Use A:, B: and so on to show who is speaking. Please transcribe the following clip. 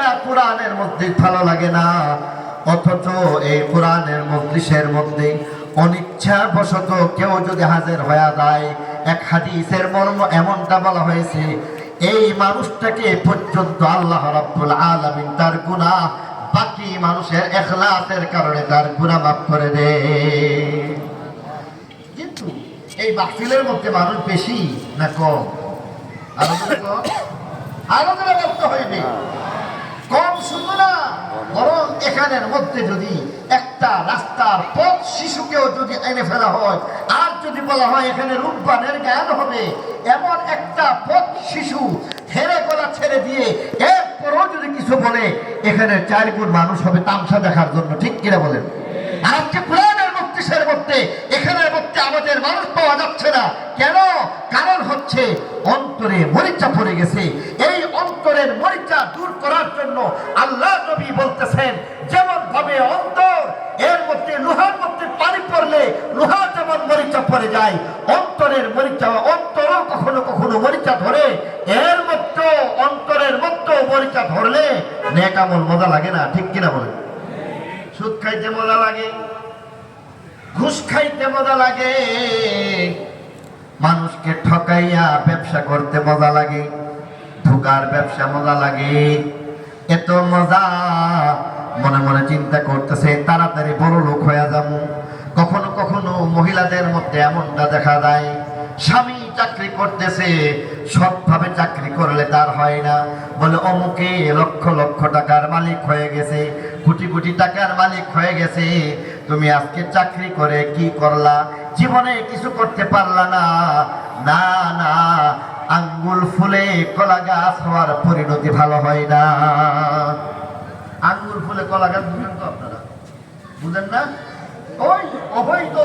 A: না, কোরআনের মধ্যে ভালো লাগে না। অথচ এই কোরআনের মজলিসের মধ্যে অনিচ্ছাবশত কেউ যদি হাজির হয়ে যায়, এক হাদিসের মর্ম এমনটা বলা হয়েছে, এই মানুষটাকে পর্যন্ত আল্লাহ রাব্বুল আলামিন তার গুনাহ বাকি মানুষের ইখলাসের কারণে তার গুনাহ মাফ করে দেয়। কিন্তু এই মাহফিলের মধ্যে মানুষ বেশি না কম? আরো বলতে হইবে কম শুধু না, বরং এখানের মধ্যে যদি একটা রাস্তার পথ শিশুকেও যদি এনে ফেলা হয়, আর যদি বলা হয় এখানে রূপবানের গান হবে, এমন একটা পথ শিশু হেরে গলা ছেড়ে দিয়ে এরপরও যদি কিছু বলে, এখানে 4 গুণ মানুষ হবে তামসা দেখার জন্য। ঠিক কিনা বলেন? আজকে কোরআনের মজলিসের মধ্যে এখানের মধ্যে আমাদের মানুষ পাওয়া যাচ্ছে না কেন? কারণ হচ্ছে অন্তরে মরিচা পড়ে গেছে। এই অন্তরের মরিচা দূর করার জন্য আল্লাহ নবী বলতেছেন, যেমন ভাবে অন্তর এর মধ্যে লোহার মধ্যে পানি পড়লে লোহা যেমন মরিচা পড়ে যায়, অন্তরের মরিচা, অন্তরও কখনো কখনো মরিচা ধরে, এর মধ্যে অন্তরের মধ্যে মরিচা ধরলে নেক আমল মজা লাগে না। ঠিক কিনা বলেন? সুদ খাইতে মজা লাগে, ঘুষ খাইতে মজা লাগে, মানুষকে ঠকাইয়া ব্যবসা করতে মজা লাগে, ধোকার ব্যবসা মজা লাগে। এত মজা, মনে মনে চিন্তা করতেছে তাড়াতাড়ি বড় লোক হয়ে যাবো। কখনো কখনো মহিলাদের মধ্যে এমনটা দেখা যায়, স্বামী চাকরি করতেছে, সৎভাবে চাকরি করলে তার হয় না, বলে অমুকে লক্ষ লক্ষ টাকার মালিক হয়ে গেছে, কোটি কোটি টাকার মালিক হয়ে গেছে, তুমি আজকে চাকরি করে কি করলা? জীবনে কিছু করতে পারলা না। না না, আঙ্গুল ফুলে কলা গাছ হওয়ার পরিণতি ভালো হয় না। আঙ্গুল ফুলে কলা গাছ বুঝেন তো আপনারা? বুঝেন না? ওই অবৈধ